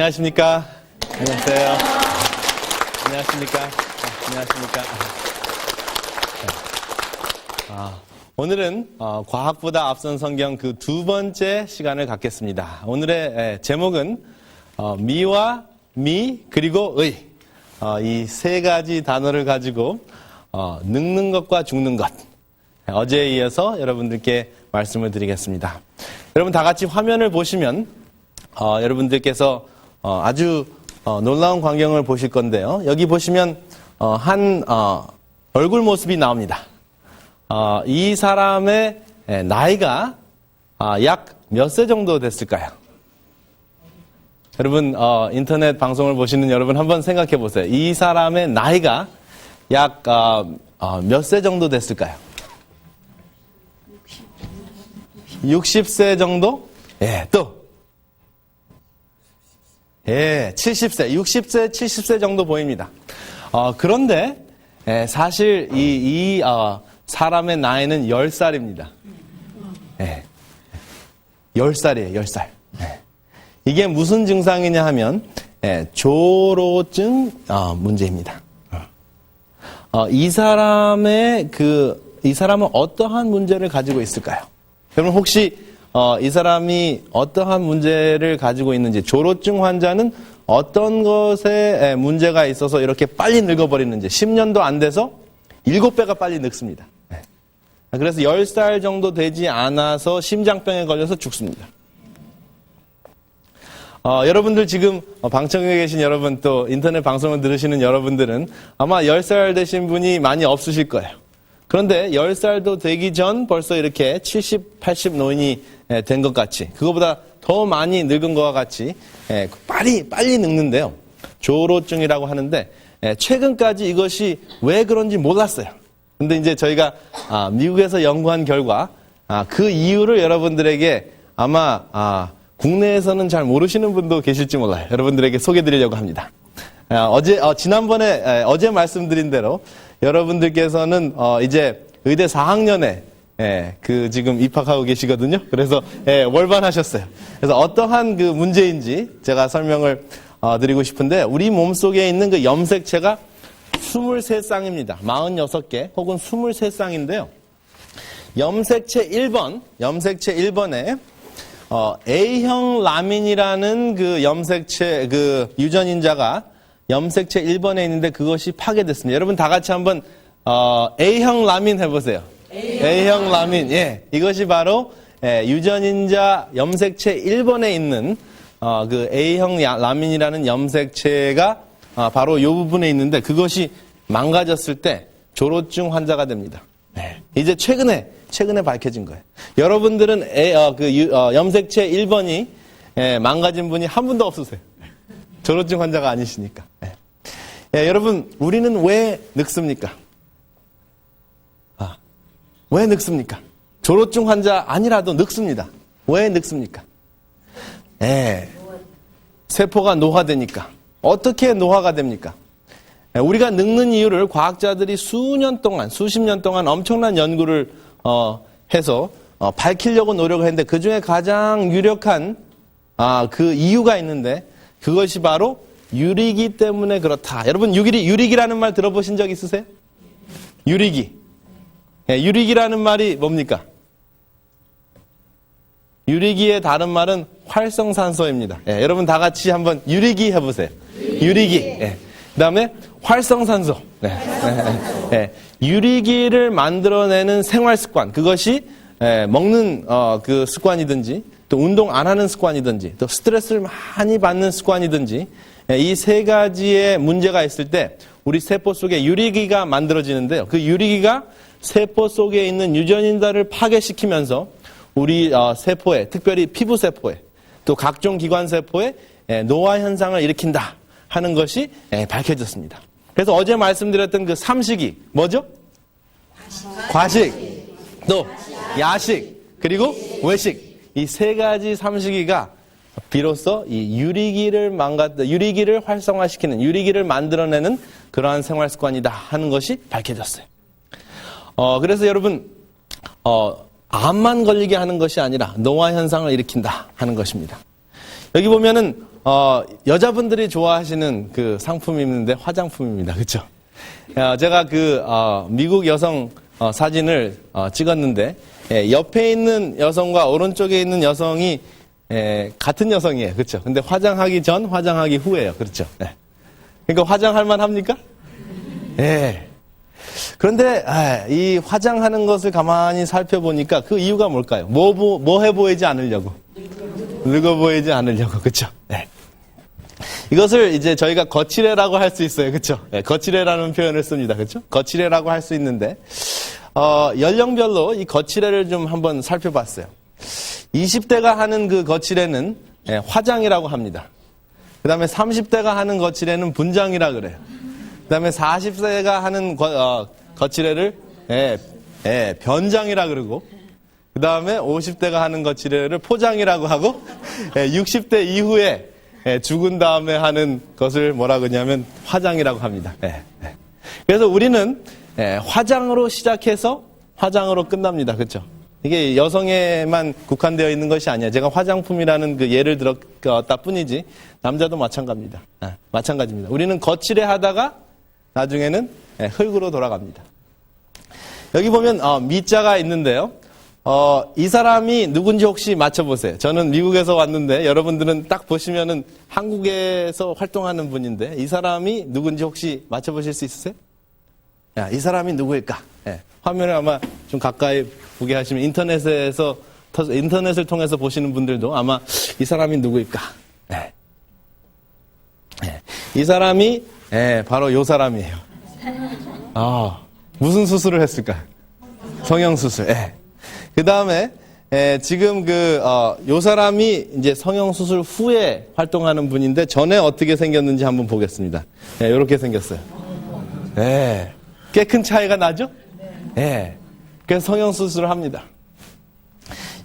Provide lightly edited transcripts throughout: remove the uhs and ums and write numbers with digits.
안녕하십니까? 안녕하세요. 안녕하십니까? 안녕하십니까? 오늘은 과학보다 앞선 성경 그 두 번째 시간을 갖겠습니다. 오늘의 제목은 미와 미 그리고 의, 이 세 가지 단어를 가지고 늙는 것과 죽는 것, 어제에 이어서 여러분들께 말씀을 드리겠습니다. 여러분 다 같이 화면을 보시면 여러분들께서 아주 놀라운 광경을 보실 건데요. 여기 보시면 한 얼굴 모습이 나옵니다. 이 사람의 나이가 약 몇 세 정도 됐을까요? 여러분 인터넷 방송을 보시는 여러분 한번 생각해 보세요. 이 사람의 나이가 약 몇 세 정도 됐을까요? 60세 정도? 예, 또 70세, 60세, 70세 정도 보입니다. 그런데 사실 이 사람의 나이는 10살입니다. 10살이에요, 10살. 이게 무슨 증상이냐 하면 조로증 문제입니다. 이 사람은 어떠한 문제를 가지고 있을까요? 여러분 혹시 이 사람이 어떠한 문제를 가지고 있는지, 조로증 환자는 어떤 것에 문제가 있어서 이렇게 빨리 늙어버리는지, 10년도 안 돼서 7배가 빨리 늙습니다. 그래서 10살 정도 되지 않아서 심장병에 걸려서 죽습니다. 여러분들 지금 방청객에 계신 여러분, 또 인터넷 방송을 들으시는 여러분들은 아마 10살 되신 분이 많이 없으실 거예요. 그런데 10살도 되기 전 벌써 이렇게 70, 80 노인이 된 것 같이, 그거보다 더 많이 늙은 것과 같이 빨리 늙는데요. 조로증이라고 하는데 최근까지 이것이 왜 그런지 몰랐어요. 근데 이제 저희가 미국에서 연구한 결과 그 이유를 여러분들에게 아마 국내에서는 잘 모르시는 분도 계실지 몰라요. 여러분들에게 소개드리려고 합니다. 지난번에 어제 말씀드린 대로 여러분들께서는 이제 의대 4학년에 지금 입학하고 계시거든요. 그래서 월반하셨어요. 그래서 어떠한 그 문제인지 제가 설명을 드리고 싶은데, 우리 몸속에 있는 그 염색체가 23쌍입니다. 46개 혹은 23쌍인데요. 염색체 1번에 A형 라민이라는 그 염색체, 그 유전인자가 염색체 1번에 있는데 그것이 파괴됐습니다. 여러분 다 같이 한번 A형 라민 해보세요. A형 라민. 이것이 바로 유전인자 염색체 1번에 있는 그 A형 라민이라는 염색체가 바로 이 부분에 있는데, 그것이 망가졌을 때 조로증 환자가 됩니다. 이제 최근에 밝혀진 거예요. 여러분들은 염색체 1번이 망가진 분이 한 분도 없으세요. 조로증 환자가 아니시니까. 여러분, 우리는 왜 늙습니까? 왜 늙습니까? 조로증 환자 아니라도 늙습니다. 왜 늙습니까? 세포가 노화되니까. 어떻게 노화가 됩니까? 우리가 늙는 이유를 과학자들이 수십 년 동안 엄청난 연구를 해서 밝히려고 노력을 했는데, 그 중에 가장 유력한 그 이유가 있는데, 그것이 바로 유리기 때문에 그렇다. 여러분 유리기라는 말 들어보신 적 있으세요? 유리기. 유리기라는 말이 뭡니까? 유리기의 다른 말은 활성산소입니다. 여러분 다 같이 한번 유리기 해보세요. 유리기. 그 다음에 활성산소. 유리기를 만들어내는 생활습관, 그것이 먹는 그 습관이든지, 또 운동 안 하는 습관이든지, 또 스트레스를 많이 받는 습관이든지, 이 세 가지의 문제가 있을 때 우리 세포 속에 유리기가 만들어지는데요. 그 유리기가 세포 속에 있는 유전인자를 파괴시키면서 우리 세포에, 특별히 피부 세포에, 또 각종 기관 세포에 노화 현상을 일으킨다 하는 것이 밝혀졌습니다. 그래서 어제 말씀드렸던 그 삼식이 뭐죠? 과식, 또 야식, 그리고 외식. 이 세 가지 삼식이가 비로소 이 유리기를 활성화시키는, 유리기를 만들어내는 그러한 생활 습관이다 하는 것이 밝혀졌어요. 그래서 여러분, 암만 걸리게 하는 것이 아니라 노화 현상을 일으킨다 하는 것입니다. 여기 보면은 여자분들이 좋아하시는 그 상품이 있는데 화장품입니다. 그쵸? 제가 미국 여성 사진을 찍었는데, 옆에 있는 여성과 오른쪽에 있는 여성이 같은 여성이에요. 그렇죠? 근데 화장하기 전, 화장하기 후예요. 그렇죠? 네. 그러니까 화장할 만합니까? 예. 그런데 이 화장하는 것을 가만히 살펴보니까 그 이유가 뭘까요? 뭐해 보이지 않으려고. 늙어 보이지 않으려고. 그렇죠? 네. 이것을 이제 저희가 거칠애라고 할 수 있어요. 그렇죠? 네, 거칠애라는 표현을 씁니다. 그렇죠? 거칠애라고 할 수 있는데 연령별로 이 거칠애를 좀 한번 살펴봤어요. 20대가 하는 그 거칠애는 화장이라고 합니다. 그 다음에 30대가 하는 거칠애는 분장이라 그래요. 그 다음에 40세가 하는 거칠애를 변장이라 그러고, 그 다음에 50대가 하는 거칠애를 포장이라고 하고, 60대 이후에 죽은 다음에 하는 것을 뭐라 그러냐면 화장이라고 합니다. 그래서 우리는 화장으로 시작해서 화장으로 끝납니다. 그렇죠? 이게 여성에만 국한되어 있는 것이 아니에요. 제가 화장품이라는 그 예를 들었다 뿐이지 남자도 마찬가지입니다. 마찬가지입니다. 우리는 거칠해 하다가 나중에는 흙으로 돌아갑니다. 여기 보면 미자가 있는데요. 이 사람이 누군지 혹시 맞춰보세요. 저는 미국에서 왔는데 여러분들은 딱 보시면은 한국에서 활동하는 분인데 이 사람이 누군지 혹시 맞춰보실 수 있으세요? 이 사람이 누구일까? 화면을 아마 좀 가까이 보게 하시면 인터넷을 통해서 보시는 분들도 아마 이 사람이 누구일까? 이 사람이 바로 이 사람이에요. 무슨 수술을 했을까요? 성형수술. 그 다음에 지금 요 사람이 이제 성형수술 후에 활동하는 분인데 전에 어떻게 생겼는지 한번 보겠습니다. 이렇게 생겼어요. 꽤 큰 차이가 나죠? 그래서 성형수술을 합니다.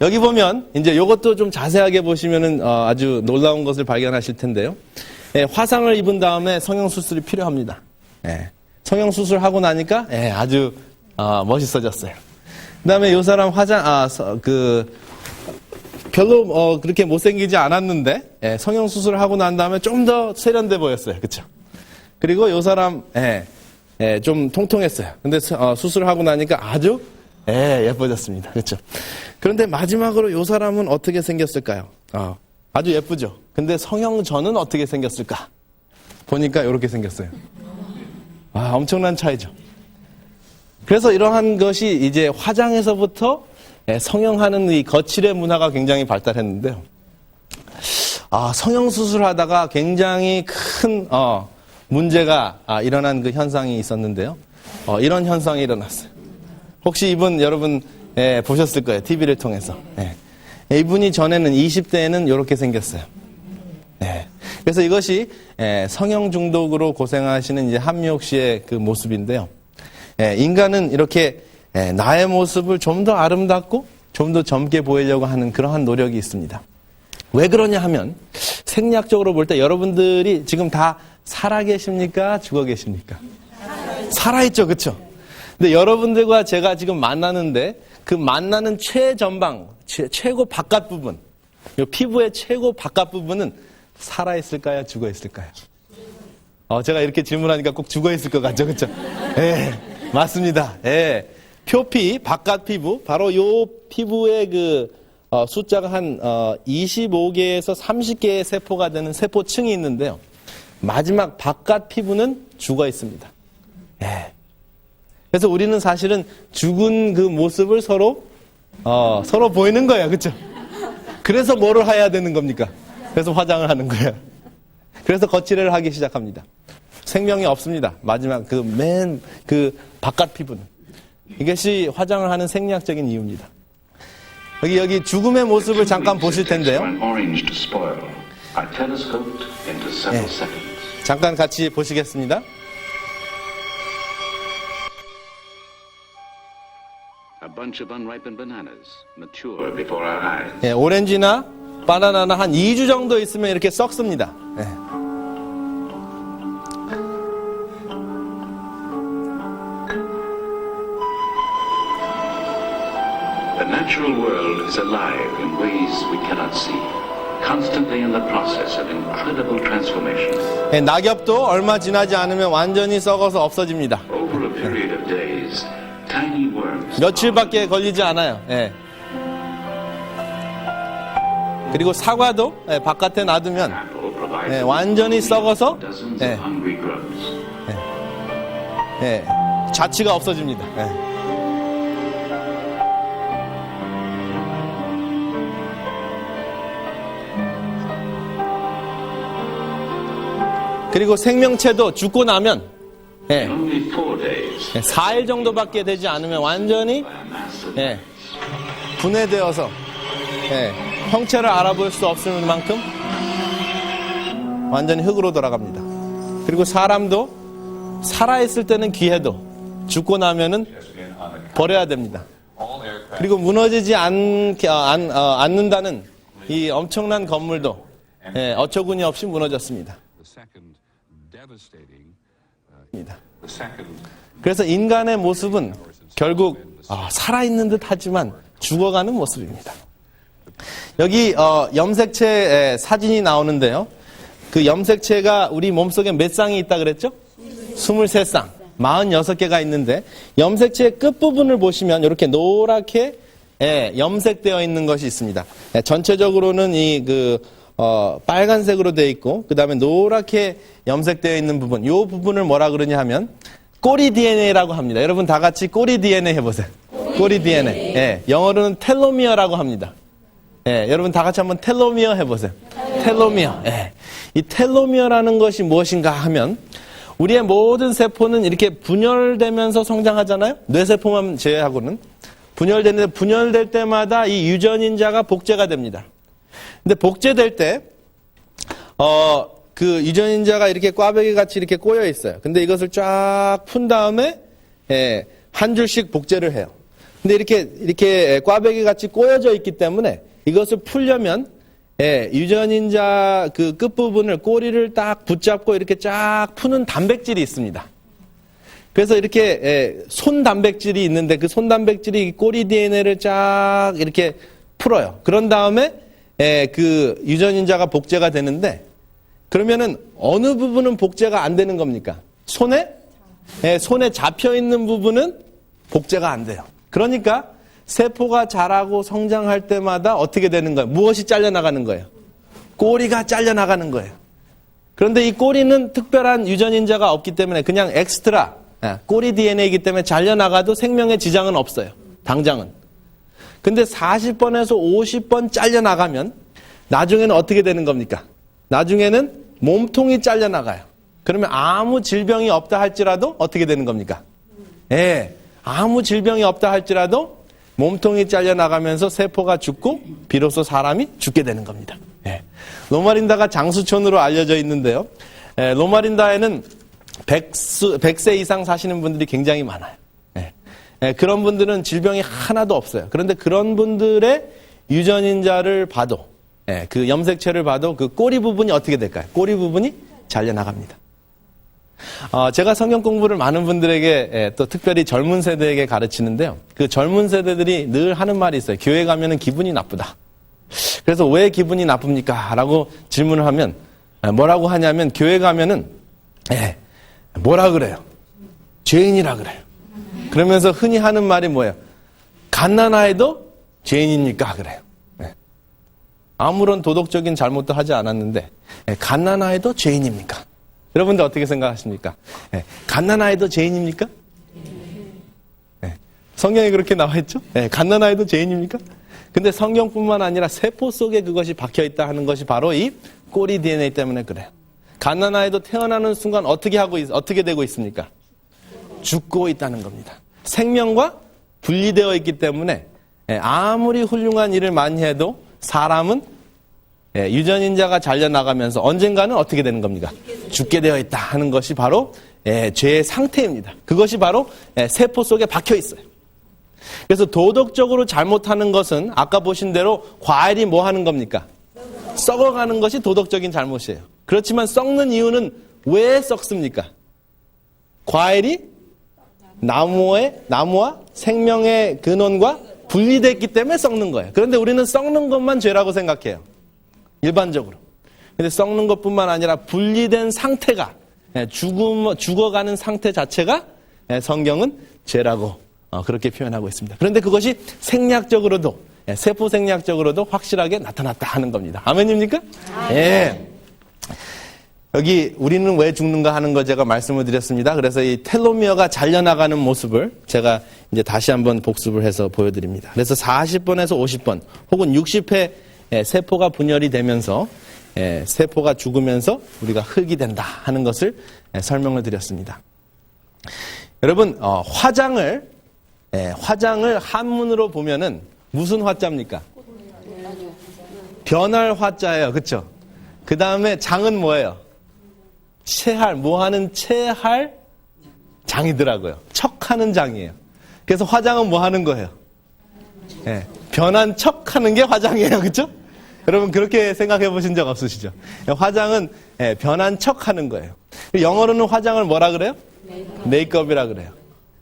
여기 보면 이제 요것도 좀 자세하게 보시면은 아주 놀라운 것을 발견하실 텐데요. 화상을 입은 다음에 성형수술이 필요합니다. 성형수술하고 나니까 아주 멋있어졌어요. 그 다음에 요 사람 별로 그렇게 못생기지 않았는데 성형수술을 하고 난 다음에 좀 더 세련돼 보였어요. 그쵸? 그리고 요 사람 좀 통통했어요. 근데 수술을 하고 나니까 아주 예뻐졌습니다. 그렇죠? 그런데 마지막으로 요 사람은 어떻게 생겼을까요? 아주 예쁘죠? 근데 성형 전은 어떻게 생겼을까? 보니까 이렇게 생겼어요. 엄청난 차이죠. 그래서 이러한 것이 이제 화장에서부터 성형하는 이 거칠의 문화가 굉장히 발달했는데요. 성형수술 하다가 굉장히 큰 문제가 일어난 그 현상이 있었는데요. 이런 현상이 일어났어요. 혹시 여러분 보셨을 거예요. TV를 통해서. 이분이 전에는 20대에는 이렇게 생겼어요. 그래서 이것이 성형 중독으로 고생하시는 이제 한미옥 씨의 그 모습인데요. 인간은 이렇게 나의 모습을 좀 더 아름답고 좀 더 젊게 보이려고 하는 그러한 노력이 있습니다. 왜 그러냐 하면 생리학적으로 볼 때 여러분들이 지금 다 살아 계십니까? 죽어 계십니까? 살아있죠. 그렇죠? 근데 여러분들과 제가 지금 만나는데 그 만나는 최전방, 최고 바깥 부분, 이 피부의 최고 바깥 부분은 살아있을까요? 죽어 있을까요? 제가 이렇게 질문하니까 꼭 죽어 있을 것 같죠? 그렇죠? 맞습니다. 표피, 바깥 피부, 바로 요 피부의 숫자가 한 25개에서 30개의 세포가 되는 세포층이 있는데요. 마지막 바깥 피부는 죽어 있습니다. 그래서 우리는 사실은 죽은 그 모습을 서로 보이는 거예요. 그렇죠? 그래서 뭐를 해야 되는 겁니까? 그래서 화장을 하는 거예요. 그래서 거칠애를 하기 시작합니다. 생명이 없습니다. 마지막 맨 바깥 피부는. 이것이 화장을 하는 생리학적인 이유입니다. 여기 죽음의 모습을 잠깐 보실 텐데요. 잠깐 같이 보시겠습니다. 오렌지나 바나나나 한 2주 정도 있으면 이렇게 썩습니다. The natural world is alive in ways we cannot see. constantly in the process of incredible transformation. 예, 낙엽도 얼마 지나지 않으면 완전히 썩어서 없어집니다. Over a period of days, tiny worms 며칠밖에 걸리지 않아요. 예. 그리고 사과도 예, 바깥에 놔두면 apple provides 예, 완전히 썩어서 dozens 예, of hungry grubs. 예, 자취가 없어집니다. 예. 그리고 생명체도 죽고 나면 예, Only 4 days, 4일 정도밖에 되지 않으면 완전히 by a mass of 예, 분해되어서 예, 형체를 알아볼 수 없을 만큼 완전히 흙으로 돌아갑니다. 그리고 사람도 살아있을 때는 귀해도 죽고 나면은 버려야 됩니다. 그리고 무너지지 않는다는 이 엄청난 건물도 예, 어처구니 없이 무너졌습니다. 그래서 인간의 모습은 결국 살아있는 듯 하지만 죽어가는 모습입니다. 여기 염색체 사진이 나오는데요. 그 염색체가 우리 몸속에 몇 쌍이 있다 그랬죠? 23쌍, 46개가 있는데 염색체의 끝부분을 보시면 이렇게 노랗게 염색되어 있는 것이 있습니다. 전체적으로는 빨간색으로 되어 있고 그 다음에 노랗게 염색되어 있는 부분, 이 부분을 뭐라 그러냐 하면 꼬리 DNA라고 합니다. 여러분 다 같이 꼬리 DNA 해보세요. 꼬리 DNA. 예, 영어로는 텔로미어라고 합니다. 예, 여러분 다 같이 한번 텔로미어 해보세요. 텔로미어. 예. 이 텔로미어라는 것이 무엇인가 하면 우리의 모든 세포는 이렇게 분열되면서 성장하잖아요. 뇌세포만 제외하고는 분열되는데 분열될 때마다 이 유전인자가 복제가 됩니다. 근데 복제될 때 그 유전인자가 이렇게 꽈배기 같이 이렇게 꼬여 있어요. 근데 이것을 쫙 푼 다음에 한 줄씩 복제를 해요. 근데 이렇게 꽈배기 같이 꼬여져 있기 때문에 이것을 풀려면 유전인자 그 끝부분을 꼬리를 딱 붙잡고 이렇게 쫙 푸는 단백질이 있습니다. 그래서 이렇게 손 단백질이 있는데 그 손 단백질이 꼬리 DNA를 쫙 이렇게 풀어요. 그런 다음에 그 유전인자가 복제가 되는데 그러면은 어느 부분은 복제가 안 되는 겁니까? 손에 잡혀 있는 부분은 복제가 안 돼요. 그러니까 세포가 자라고 성장할 때마다 어떻게 되는 거예요? 무엇이 잘려나가는 거예요? 꼬리가 잘려나가는 거예요. 그런데 이 꼬리는 특별한 유전인자가 없기 때문에 그냥 엑스트라 꼬리 DNA이기 때문에 잘려나가도 생명에 지장은 없어요. 당장은. 근데 40번에서 50번 잘려나가면 나중에는 어떻게 되는 겁니까? 나중에는 몸통이 잘려나가요. 그러면 아무 질병이 없다 할지라도 어떻게 되는 겁니까? 아무 질병이 없다 할지라도 몸통이 잘려나가면서 세포가 죽고 비로소 사람이 죽게 되는 겁니다. 로마린다가 장수촌으로 알려져 있는데요. 로마린다에는 100세 이상 사시는 분들이 굉장히 많아요. 그런 분들은 질병이 하나도 없어요. 그런데 그런 분들의 유전인자를 봐도 그 염색체를 봐도 그 꼬리 부분이 어떻게 될까요? 꼬리 부분이 잘려나갑니다. 제가 성경 공부를 많은 분들에게 또 특별히 젊은 세대에게 가르치는데요. 그 젊은 세대들이 늘 하는 말이 있어요. 교회 가면은 기분이 나쁘다. 그래서 왜 기분이 나쁩니까? 라고 질문을 하면 뭐라고 하냐면 교회 가면은 뭐라 그래요? 죄인이라 그래요. 그러면서 흔히 하는 말이 뭐예요? 갓난아이도 죄인입니까? 그래요. 아무런 도덕적인 잘못도 하지 않았는데 갓난아이도 죄인입니까? 여러분들 어떻게 생각하십니까? 갓난아이도 죄인입니까? 성경에 그렇게 나와 있죠? 갓난아이도 죄인입니까? 근데 성경뿐만 아니라 세포 속에 그것이 박혀있다 하는 것이 바로 이 꼬리 DNA 때문에 그래요. 갓난아이도 태어나는 순간 어떻게 되고 있습니까? 죽고 있다는 겁니다. 생명과 분리되어 있기 때문에 아무리 훌륭한 일을 많이 해도 사람은 유전인자가 잘려나가면서 언젠가는 어떻게 되는 겁니까? 죽게 되어 있다 하는 것이 바로 죄의 상태입니다. 그것이 바로 세포 속에 박혀 있어요. 그래서 도덕적으로 잘못하는 것은 아까 보신 대로 과일이 뭐 하는 겁니까? 썩어가는 것이 도덕적인 잘못이에요. 그렇지만 썩는 이유는 왜 썩습니까? 과일이 나무와 생명의 근원과 분리됐기 때문에 썩는 거예요. 그런데 우리는 썩는 것만 죄라고 생각해요. 일반적으로. 근데 썩는 것뿐만 아니라 분리된 상태가, 죽어가는 상태 자체가 성경은 죄라고 그렇게 표현하고 있습니다. 그런데 그것이 생리학적으로도, 세포 생리학적으로도 확실하게 나타났다 하는 겁니다. 아멘입니까? 예. 여기 우리는 왜 죽는가 하는 거 제가 말씀을 드렸습니다. 그래서 이 텔로미어가 잘려나가는 모습을 제가 이제 다시 한번 복습을 해서 보여드립니다. 그래서 40번에서 50번 혹은 60회 세포가 분열이 되면서 세포가 죽으면서 우리가 흙이 된다 하는 것을 설명을 드렸습니다. 여러분 화장을 한문으로 보면은 무슨 화자입니까? 변할 화자예요. 그렇죠? 그 다음에 장은 뭐예요? 체할, 뭐하는 체할 장이더라고요. 척하는 장이에요. 그래서 화장은 뭐하는 거예요? 변한 척하는 게 화장이에요. 그렇죠? 여러분 그렇게 생각해 보신 적 없으시죠? 화장은 변한 척하는 거예요. 영어로는 화장을 뭐라 그래요? 메이크업이라 그래요.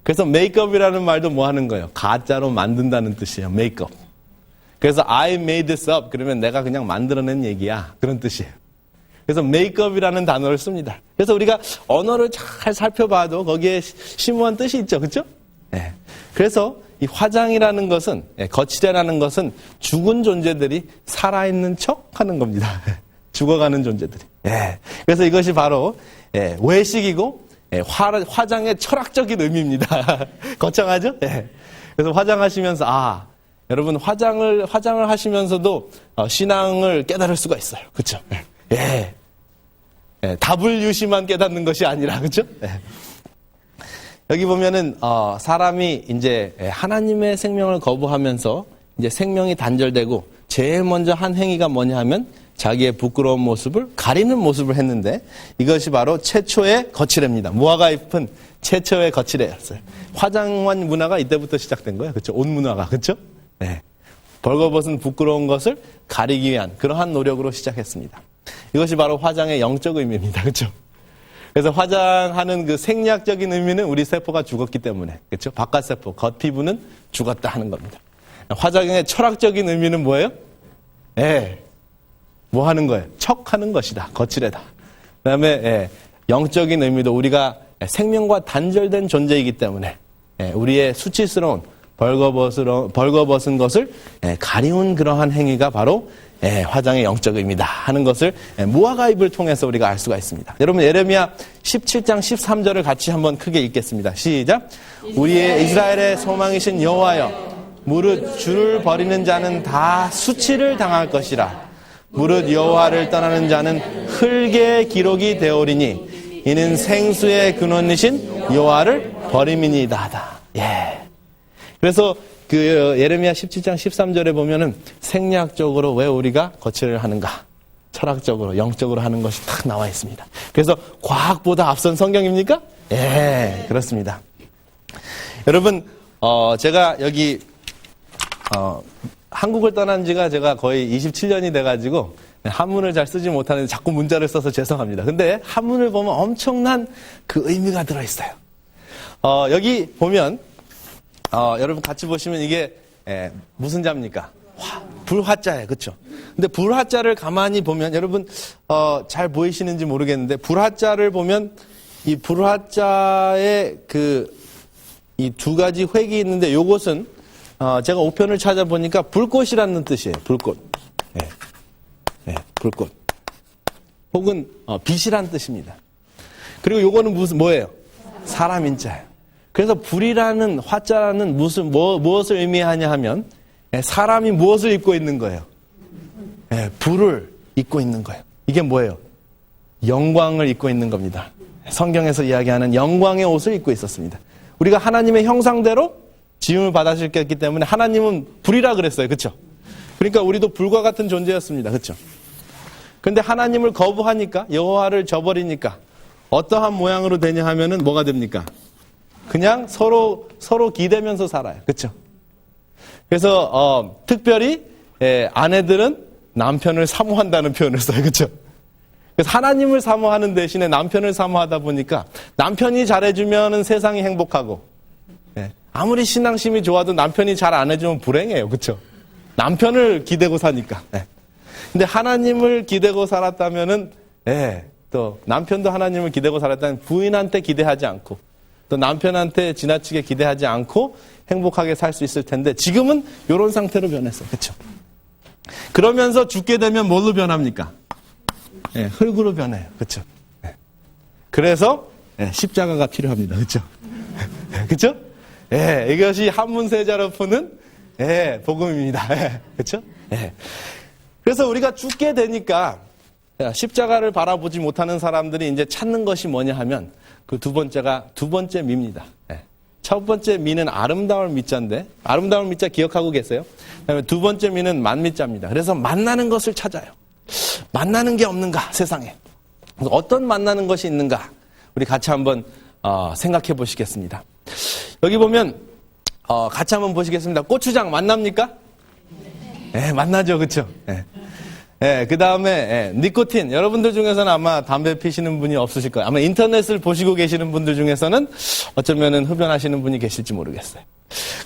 그래서 메이크업이라는 말도 뭐 하는 거예요? 가짜로 만든다는 뜻이에요. 메이크업. 그래서 I made this up 그러면 내가 그냥 만들어낸 얘기야. 그런 뜻이에요. 그래서 메이크업이라는 단어를 씁니다. 그래서 우리가 언어를 잘 살펴봐도 거기에 심오한 뜻이 있죠. 그렇죠? 그래서 이 화장이라는 것은, 거칠애라는 것은 죽은 존재들이 살아있는 척 하는 겁니다. 죽어가는 존재들이. 그래서 이것이 바로 외식이고 화장의 철학적인 의미입니다. 거창하죠? 그래서 화장하시면서 여러분 화장을 하시면서도 신앙을 깨달을 수가 있어요. 그렇죠? WC만 깨닫는 것이 아니라 그렇죠? 여기 보면은 사람이 이제 하나님의 생명을 거부하면서 이제 생명이 단절되고 제일 먼저 한 행위가 뭐냐 하면 자기의 부끄러운 모습을 가리는 모습을 했는데 이것이 바로 최초의 거칠애입니다. 무화과 잎은 최초의 거칠애였어요. 화장한 문화가 이때부터 시작된 거예요. 그렇죠? 옷 문화가. 그렇죠? 벌거벗은 부끄러운 것을 가리기 위한 그러한 노력으로 시작했습니다. 이것이 바로 화장의 영적 의미입니다. 그렇죠? 그래서 화장하는 그 생리학적인 의미는 우리 세포가 죽었기 때문에, 그렇죠? 바깥 세포, 겉 피부는 죽었다 하는 겁니다. 화장의 철학적인 의미는 뭐예요? 뭐 하는 거예요? 척하는 것이다. 거칠애다. 그 다음에 영적인 의미도 우리가 생명과 단절된 존재이기 때문에 우리의 수치스러운 벌거벗은 것을 가리운 그러한 행위가 바로 화장의 영적 의미다 하는 것을 무화과 잎을 통해서 우리가 알 수가 있습니다. 여러분 예레미야 17장 13절을 같이 한번 크게 읽겠습니다. 시작. 우리의 이스라엘의 소망이신 여호와여 무릇 주를 버리는 자는 다 수치를 당할 것이라. 무릇 여호와를 떠나는 자는 흙의 기록이 되오리니 이는 생수의 근원이신 여호와를 버림이니이다 하다. 그래서 그 예레미야 17장 13절에 보면은 생리학적으로 왜 우리가 거칠을 하는가, 철학적으로, 영적으로 하는 것이 딱 나와 있습니다. 그래서 과학보다 앞선 성경입니까? 그렇습니다. 여러분, 제가 여기 한국을 떠난 지가 제가 거의 27년이 돼가지고 한문을 잘 쓰지 못하는데 자꾸 문자를 써서 죄송합니다. 근데 한문을 보면 엄청난 그 의미가 들어있어요. 여기 보면 여러분 같이 보시면 이게 무슨 자입니까? 불화자예요. 그렇죠? 근데 불화자를 가만히 보면 여러분 잘 보이시는지 모르겠는데 불화자를 보면 이 불화자의 이 두 가지 획이 있는데 요것은 제가 우편을 찾아보니까 불꽃이라는 뜻이에요. 불꽃. 불꽃. 혹은 빛이라는 뜻입니다. 그리고 요거는 뭐예요? 사람 인자예요. 그래서 불이라는 화자는 무엇을 의미하냐 하면 사람이 무엇을 입고 있는 거예요? 불을 입고 있는 거예요. 이게 뭐예요? 영광을 입고 있는 겁니다. 성경에서 이야기하는 영광의 옷을 입고 있었습니다. 우리가 하나님의 형상대로 지음을 받으셨기 때문에 하나님은 불이라 그랬어요. 그렇죠? 그러니까 우리도 불과 같은 존재였습니다. 그렇죠? 그런데 하나님을 거부하니까 여호와를 저버리니까 어떠한 모양으로 되냐 하면은 뭐가 됩니까? 그냥 서로 기대면서 살아요. 그렇죠? 그래서 특별히 아내들은 남편을 사모한다는 표현을 써요. 그렇죠? 그래서 하나님을 사모하는 대신에 남편을 사모하다 보니까 남편이 잘해주면 세상이 행복하고 아무리 신앙심이 좋아도 남편이 잘 안 해주면 불행해요. 그렇죠? 남편을 기대고 사니까. 근데 하나님을 기대고 살았다면은, 예, 또 남편도 하나님을 기대고 살았다면 부인한테 기대하지 않고, 또 남편한테 지나치게 기대하지 않고 행복하게 살 수 있을 텐데, 지금은 이런 상태로 변했어요. 그렇죠? 그러면서 죽게 되면 뭘로 변합니까? 예, 흙으로 변해요. 그렇죠? 예. 그래서 예, 십자가가 필요합니다. 그렇죠? 그렇죠? 예, 이것이 한문세자로 푸는 예, 복음입니다. 예, 그렇죠? 예. 그래서 우리가 죽게 되니까 십자가를 바라보지 못하는 사람들이 이제 찾는 것이 뭐냐 하면 그 두 번째 미입니다. 예. 첫 번째 미는 아름다울 미자인데, 아름다울 미자 기억하고 계세요? 그다음에 두 번째 미는 만미자입니다. 그래서 만나는 것을 찾아요. 만나는 게 없는가, 세상에. 어떤 만나는 것이 있는가? 우리 같이 한번 생각해 보시겠습니다. 여기 보면 같이 한번 보시겠습니다. 고추장 만납니까? 네, 만나죠, 그렇죠? 네. 네, 그 다음에 니코틴. 여러분들 중에서는 아마 담배 피시는 분이 없으실 거예요. 아마 인터넷을 보시고 계시는 분들 중에서는 어쩌면은 흡연하시는 분이 계실지 모르겠어요.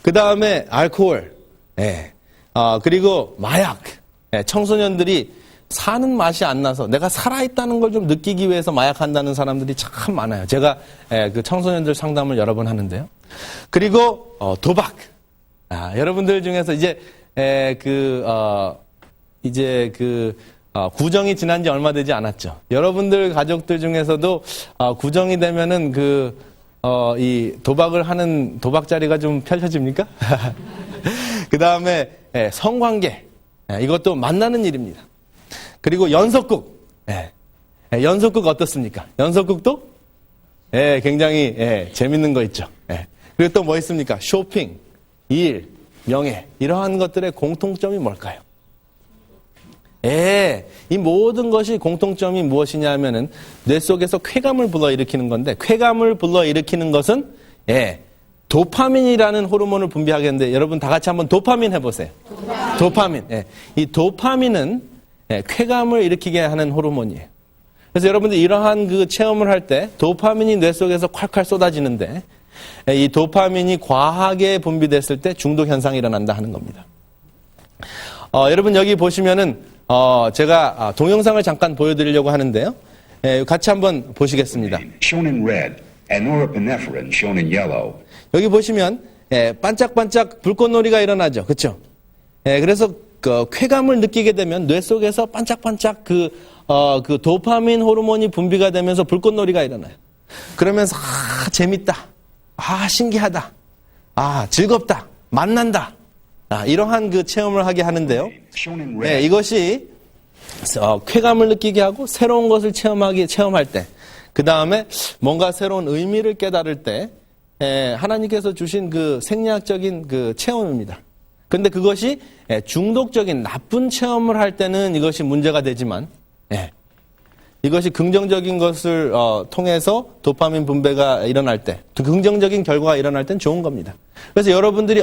그 다음에 알코올. 네. 그리고 마약. 네, 청소년들이 사는 맛이 안 나서 내가 살아있다는 걸 좀 느끼기 위해서 마약한다는 사람들이 참 많아요. 제가 그 청소년들 상담을 여러 번 하는데요. 그리고 도박. 여러분들 중에서 이제 구정이 지난 지 얼마 되지 않았죠. 여러분들 가족들 중에서도 구정이 되면은 이 도박을 하는 도박자리가 좀 펼쳐집니까? 그 다음에 성관계. 이것도 만나는 일입니다. 그리고 연속극. 연속극 어떻습니까? 연속극도 굉장히 재밌는 거 있죠. 그리고 또 뭐 있습니까? 쇼핑, 일, 명예. 이러한 것들의 공통점이 뭘까요? 이 모든 것이 공통점이 무엇이냐 하면은 뇌 속에서 쾌감을 불러일으키는 건데, 쾌감을 불러일으키는 것은 도파민이라는 호르몬을 분비하게 하는데, 여러분 다 같이 한번 도파민 해보세요. 도파민. 이 도파민은 쾌감을 일으키게 하는 호르몬이에요. 그래서 여러분들 이러한 그 체험을 할 때 도파민이 뇌 속에서 콸콸 쏟아지는데, 이 도파민이 과하게 분비됐을 때 중독 현상이 일어난다 하는 겁니다. 여러분 여기 보시면은 제가 동영상을 잠깐 보여드리려고 하는데요. 같이 한번 보시겠습니다. shown in red and norepinephrine shown in yellow. 여기 보시면 반짝반짝 불꽃놀이가 일어나죠. 그렇죠? 그래서 그 쾌감을 느끼게 되면 뇌 속에서 반짝반짝 그 도파민 호르몬이 분비가 되면서 불꽃놀이가 일어나요. 그러면서 재밌다. 신기하다. 즐겁다. 만난다. 이러한 그 체험을 하게 하는데요. shown in red. 이것이 쾌감을 느끼게 하고 새로운 것을 체험할 때, 그 다음에 뭔가 새로운 의미를 깨달을 때 하나님께서 주신 그 생리학적인 그 체험입니다. 그런데 그것이 중독적인 나쁜 체험을 할 때는 이것이 문제가 되지만, 이것이 긍정적인 것을 통해서 도파민 분배가 일어날 때, 긍정적인 결과가 일어날 때는 좋은 겁니다. 그래서 여러분들이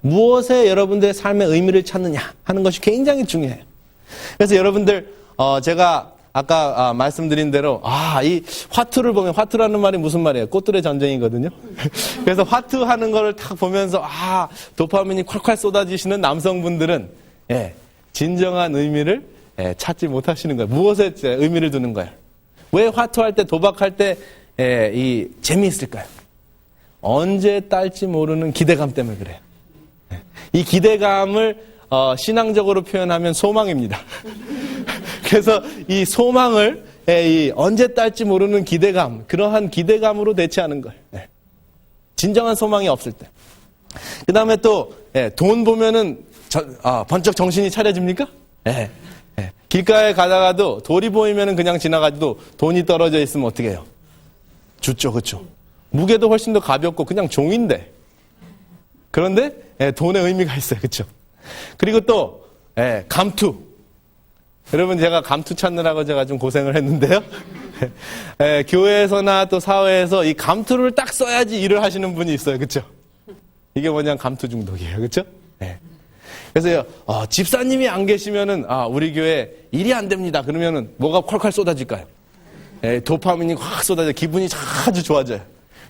무엇에 여러분들의 삶의 의미를 찾느냐 하는 것이 굉장히 중요해요. 그래서 여러분들 제가 아까 말씀드린 대로 이 화투를 보면, 화투라는 말이 무슨 말이에요? 꽃들의 전쟁이거든요. 그래서 화투 하는 거를 딱 보면서 도파민이 콸콸 쏟아지시는 남성분들은 진정한 의미를 찾지 못하시는 거예요. 무엇에 의미를 두는 거예요? 왜 화투할 때, 도박할 때 재미있을까요? 언제 딸지 모르는 기대감 때문에 그래요. 이 기대감을 신앙적으로 표현하면 소망입니다. 그래서 이 소망을 언제 딸지 모르는 기대감, 그러한 기대감으로 대체하는 거예요. 진정한 소망이 없을 때. 그 다음에 또 돈 보면은 번쩍 정신이 차려집니까? 길가에 가다가도 돌이 보이면은 그냥 지나가도 돈이 떨어져 있으면 어떻게 해요? 죽죠, 그렇죠? 무게도 훨씬 더 가볍고 그냥 종인데. 그런데 돈의 의미가 있어요, 그렇죠? 그리고 또 감투. 여러분 제가 감투 찾느라고 제가 좀 고생을 했는데요. 교회에서나 또 사회에서 이 감투를 딱 써야지 일을 하시는 분이 있어요, 그렇죠? 이게 뭐냐면 감투 중독이에요, 그렇죠? 그래서 집사님이 안 계시면은 우리 교회 일이 안 됩니다. 그러면은 뭐가 콸콸 쏟아질까요? 도파민이 확 쏟아져 기분이 아주 좋아져요.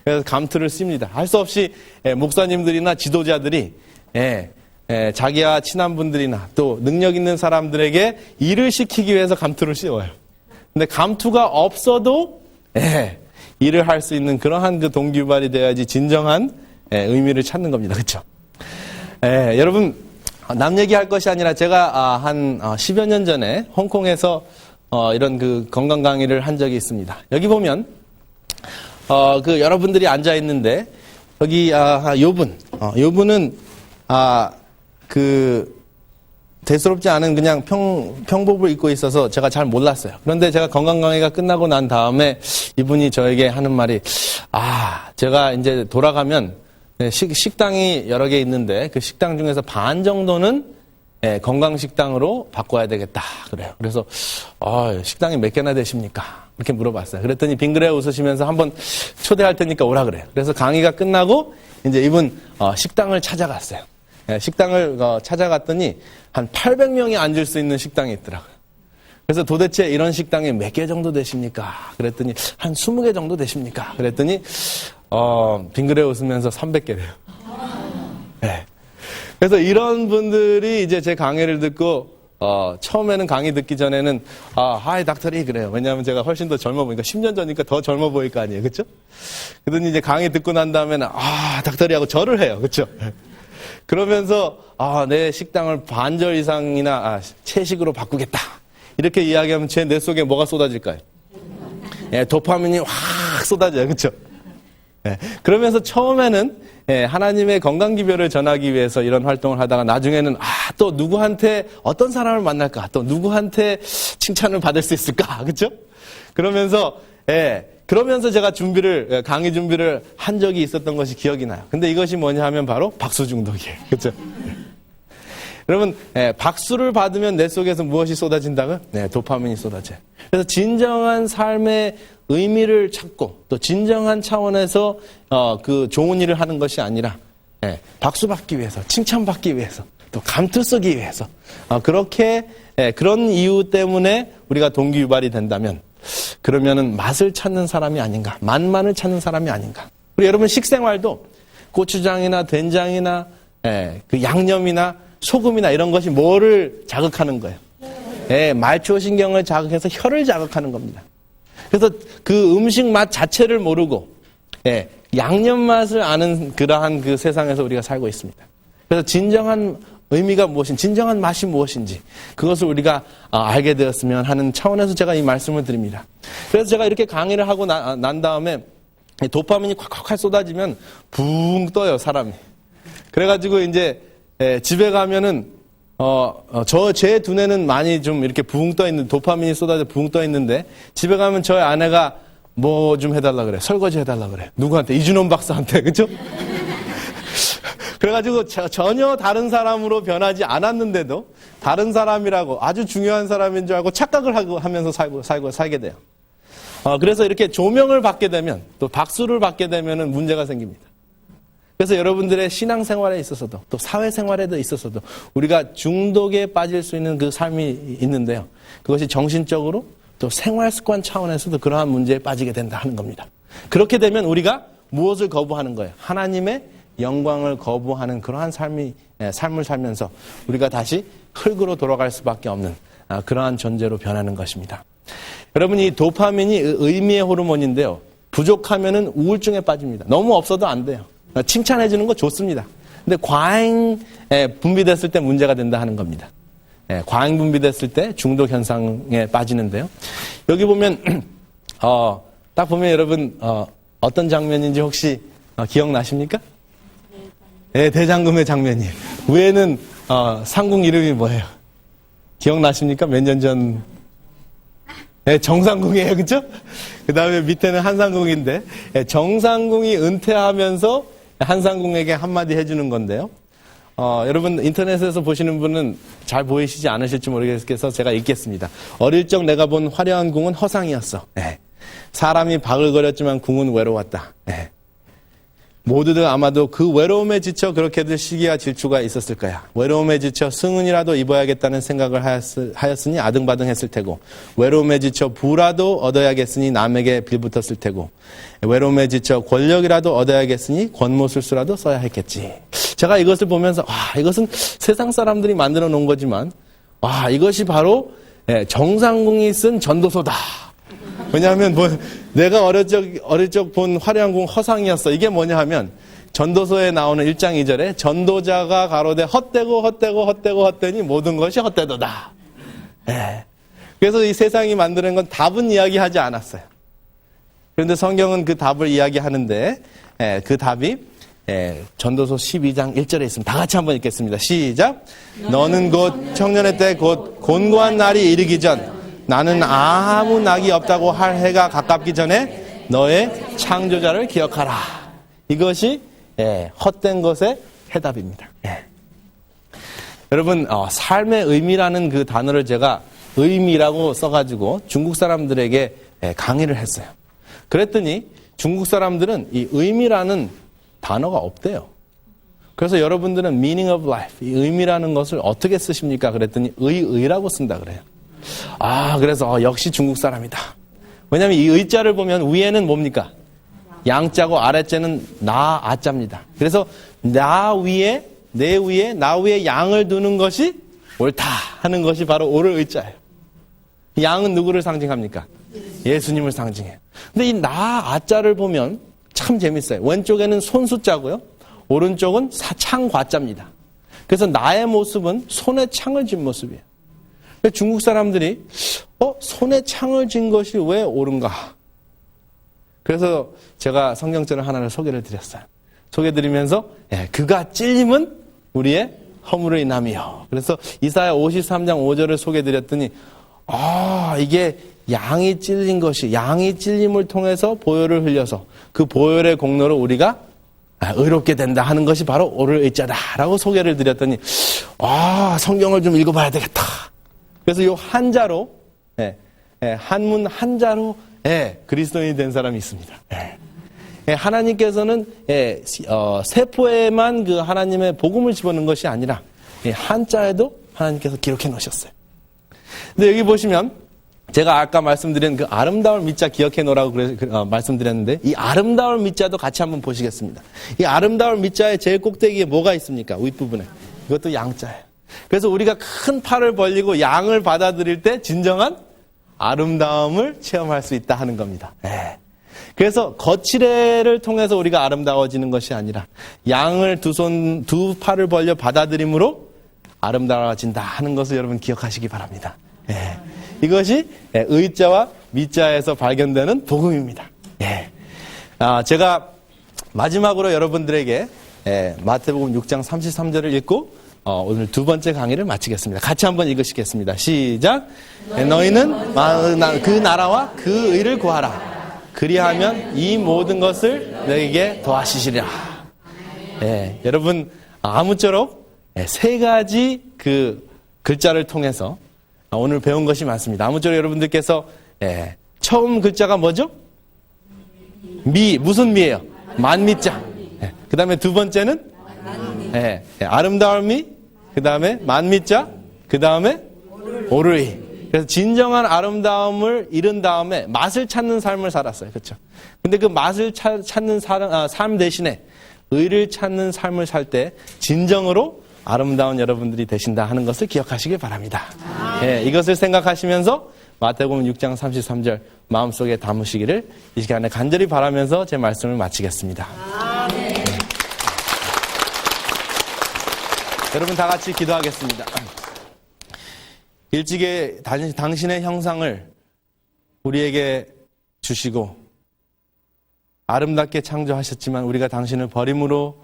그래서 감투를 씁니다. 할 수 없이 목사님들이나 지도자들이 자기와 친한 분들이나 또 능력 있는 사람들에게 일을 시키기 위해서 감투를 씌워요. 근데 감투가 없어도 일을 할 수 있는 그러한 그 동기유발이 되어야지 진정한 의미를 찾는 겁니다. 그렇죠? 여러분 남 얘기할 것이 아니라 제가 한 10여 년 전에 홍콩에서 이런 그 건강 강의를 한 적이 있습니다. 여기 보면 그 여러분들이 앉아 있는데 여기 요 분은 그 대수롭지 않은 그냥 평복을 입고 있어서 제가 잘 몰랐어요. 그런데 제가 건강 강의가 끝나고 난 다음에 이분이 저에게 하는 말이 제가 이제 돌아가면 식당이 여러 개 있는데 그 식당 중에서 반 정도는 건강식당으로 바꿔야 되겠다 그래요. 그래서 식당이 몇 개나 되십니까? 이렇게 물어봤어요. 그랬더니 빙그레 웃으시면서 한번 초대할 테니까 오라 그래요. 그래서 강의가 끝나고 이제 이분 식당을 찾아갔어요. 식당을 찾아갔더니 한 800명이 앉을 수 있는 식당이 있더라고요. 그래서 도대체 이런 식당이 몇 개 정도 되십니까? 그랬더니 한 20개 정도 되십니까? 그랬더니 빙그레 웃으면서 300개래요. 그래서 이런 분들이 이제 제 강의를 듣고 처음에는 강의 듣기 전에는 하이 닥터리 그래요. 왜냐하면 제가 훨씬 더 젊어 보니까 10년 전이니까 더 젊어 보일 거 아니에요. 그렇죠? 그러더니 이제 강의 듣고 난 다음에는 닥터리 하고 절을 해요. 그렇죠? 그러면서 내 식당을 반절 이상이나 채식으로 바꾸겠다. 이렇게 이야기하면 제 뇌 속에 뭐가 쏟아질까요? 도파민이 확 쏟아져요. 그렇죠? 그러면서 처음에는 하나님의 건강기별을 전하기 위해서 이런 활동을 하다가 나중에는 또 누구한테 어떤 사람을 만날까? 또 누구한테 칭찬을 받을 수 있을까? 그렇죠? 그러면서 제가 강의 준비를 한 적이 있었던 것이 기억이 나요. 근데 이것이 뭐냐 하면 바로 박수 중독이에요. 그렇죠? 여러분, 박수를 받으면 내 속에서 무엇이 쏟아진다고요? 도파민이 쏟아져요. 그래서 진정한 삶의 의미를 찾고 또 진정한 차원에서 그 좋은 일을 하는 것이 아니라 박수 받기 위해서, 칭찬 받기 위해서, 또 감투 쓰기 위해서 그렇게 그런 이유 때문에 우리가 동기유발이 된다면 그러면은 맛을 찾는 사람이 아닌가, 맛만을 찾는 사람이 아닌가. 우리 여러분 식생활도 고추장이나 된장이나 그 양념이나 소금이나 이런 것이 뭐를 자극하는 거예요? 말초신경을 자극해서 혀를 자극하는 겁니다. 그래서 그 음식 맛 자체를 모르고 양념 맛을 아는 그러한 그 세상에서 우리가 살고 있습니다. 그래서 진정한 의미가 무엇인지, 진정한 맛이 무엇인지 그것을 우리가 알게 되었으면 하는 차원에서 제가 이 말씀을 드립니다. 그래서 제가 이렇게 강의를 하고 난 다음에 도파민이 콱콱 쏟아지면 붕 떠요, 사람이. 그래가지고 이제 집에 가면은 제 두뇌는 많이 좀 이렇게 붕 떠 있는, 도파민이 쏟아져 붕 떠 있는데 집에 가면 저희 아내가 뭐 좀 해달라 그래, 설거지 해달라 그래. 누구한테? 이준원 박사한테. 그죠? 그래가지고 전혀 다른 사람으로 변하지 않았는데도 다른 사람이라고, 아주 중요한 사람인 줄 알고 착각을 하면서 살게 돼요. 그래서 이렇게 조명을 받게 되면, 또 박수를 받게 되면은 문제가 생깁니다. 그래서 여러분들의 신앙생활에 있어서도 또 사회생활에도 있어서도 우리가 중독에 빠질 수 있는 그 삶이 있는데요. 그것이 정신적으로 또 생활습관 차원에서도 그러한 문제에 빠지게 된다 하는 겁니다. 그렇게 되면 우리가 무엇을 거부하는 거예요? 하나님의 영광을 거부하는 그러한 삶을 살면서 우리가 다시 흙으로 돌아갈 수밖에 없는 그러한 존재로 변하는 것입니다. 여러분, 이 도파민이 의미의 호르몬인데요. 부족하면은 우울증에 빠집니다. 너무 없어도 안 돼요. 칭찬해주는 거 좋습니다. 근데 과잉 분비됐을 때 문제가 된다 하는 겁니다. 과잉 분비됐을 때 중독 현상에 빠지는데요. 여기 보면 딱 보면 여러분 어떤 장면인지 혹시 기억나십니까? 대장금의 장면이에요. 위에는 상궁 이름이 뭐예요? 기억나십니까? 몇 년 전 정상궁이에요. 그렇죠? 그 다음에 밑에는 한상궁인데 정상궁이 은퇴하면서 한상궁에게 한마디 해주는 건데요. 여러분 인터넷에서 보시는 분은 잘 보이시지 않으실지 모르겠어서 제가 읽겠습니다. 어릴 적 내가 본 화려한 궁은 허상이었어. 사람이 바글거렸지만 궁은 외로웠다. 모두들 아마도 그 외로움에 지쳐 그렇게들 시기와 질투가 있었을 거야. 외로움에 지쳐 승은이라도 입어야겠다는 생각을 하였으니 아등바등했을 테고, 외로움에 지쳐 부라도 얻어야겠으니 남에게 빌붙었을 테고, 외로움에 지쳐 권력이라도 얻어야겠으니 권모술수라도 써야 했겠지. 제가 이것을 보면서 이것은 세상 사람들이 만들어 놓은 거지만 이것이 바로 정상궁이 쓴 전도서다. 왜냐하면 내가 어릴 적 본 화려한 궁 허상이었어. 이게 뭐냐 하면 전도서에 나오는 1장 2절에 전도자가 가로되 헛되니 모든 것이 헛되도다. 그래서 이 세상이 만드는 건 답은 이야기하지 않았어요. 그런데 성경은 그 답을 이야기하는데 그 답이 전도서 12장 1절에 있습니다. 다 같이 한번 읽겠습니다. 시작. 너는 곧 청년의 때 곧 곤고한 날이 이르기 전 나는 아무 낙이 없다고 할 해가 가깝기 전에 너의 창조자를 기억하라. 이것이 헛된 것의 해답입니다. 여러분, 삶의 의미라는 그 단어를 제가 의미라고 써가지고 중국 사람들에게 강의를 했어요. 그랬더니 중국 사람들은 이 의미라는 단어가 없대요. 그래서 여러분들은 meaning of life, 이 의미라는 것을 어떻게 쓰십니까? 그랬더니 의라고 쓴다 그래요. 그래서 역시 중국 사람이다. 왜냐하면 이 의자를 보면 위에는 뭡니까? 양자고 아래자는 나, 아자입니다. 그래서 나 위에 양을 두는 것이 옳다 하는 것이 바로 옳을 의자예요. 양은 누구를 상징합니까? 예수님을 상징해요. 근데 이 나, 아자를 보면 참 재밌어요. 왼쪽에는 손수자고요. 오른쪽은 창과자입니다. 그래서 나의 모습은 손에 창을 쥔 모습이에요. 중국 사람들이 손에 창을 쥔 것이 왜 옳은가? 그래서 제가 성경절을 하나를 소개를 드렸어요. 소개드리면서 그가 찔림은 우리의 허물의 인함이요. 그래서 이사야 53장 5절을 소개드렸더니 이게 양이 찔림을 통해서 보혈을 흘려서 그 보혈의 공로로 우리가 의롭게 된다 하는 것이 바로 옳을 의자다라고 소개를 드렸더니 성경을 좀 읽어봐야 되겠다. 그래서 이 한자로 한문 한자로 그리스도인이 된 사람이 있습니다. 하나님께서는 세포에만 그 하나님의 복음을 집어넣은 것이 아니라 한자에도 하나님께서 기록해 놓으셨어요. 근데 여기 보시면 제가 아까 말씀드린 그 아름다울 밑자 기억해 놓으라고 말씀드렸는데 이 아름다울 밑자도 같이 한번 보시겠습니다. 이 아름다울 밑자의 제일 꼭대기에 뭐가 있습니까? 윗부분에. 이것도 양자예요. 그래서 우리가 큰 팔을 벌리고 양을 받아들일 때 진정한 아름다움을 체험할 수 있다 하는 겁니다. 그래서 거칠애를 통해서 우리가 아름다워지는 것이 아니라 양을 두 팔을 벌려 받아들임으로 아름다워진다 하는 것을 여러분 기억하시기 바랍니다. 이것이 의자와 밑자에서 발견되는 복음입니다. 제가 마지막으로 여러분들에게 마태복음 6장 33절을 읽고 오늘 두 번째 강의를 마치겠습니다. 같이 한번 읽으시겠습니다. 시작. 너희는 그 나라와 그 의를 구하라. 그리하면 이 모든 것을 너에게 더하시리라. 여러분 아무쪼록 세 가지 그 글자를 통해서 오늘 배운 것이 많습니다. 아무쪼록 여러분들께서 처음 글자가 뭐죠? 무슨 미예요? 만미자. 그 다음에 두 번째는 아름다울 미, 그 다음에 만미자, 그 다음에 오르이. 그래서 진정한 아름다움을 잃은 다음에 맛을 찾는 삶을 살았어요. 그렇죠? 근데 그 맛을 찾는 삶 대신에 의를 찾는 삶을 살 때 진정으로 아름다운 여러분들이 되신다 하는 것을 기억하시길 바랍니다. 이것을 생각하시면서 마태복음 6장 33절 마음속에 담으시기를 이 시간에 간절히 바라면서 제 말씀을 마치겠습니다. 여러분 다 같이 기도하겠습니다. 일찍이 당신의 형상을 우리에게 주시고 아름답게 창조하셨지만 우리가 당신을 버림으로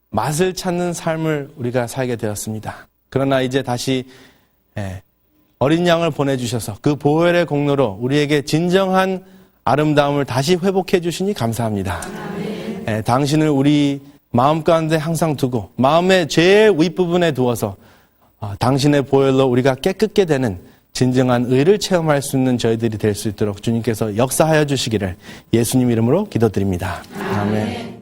맛을 찾는 삶을 우리가 살게 되었습니다. 그러나 이제 다시 어린 양을 보내주셔서 그 보혈의 공로로 우리에게 진정한 아름다움을 다시 회복해 주시니 감사합니다. 당신을 우리 마음 가운데 항상 두고 마음의 제일 윗부분에 두어서 당신의 보혈로 우리가 깨끗게 되는 진정한 의를 체험할 수 있는 저희들이 될 수 있도록 주님께서 역사하여 주시기를 예수님 이름으로 기도드립니다. 아멘.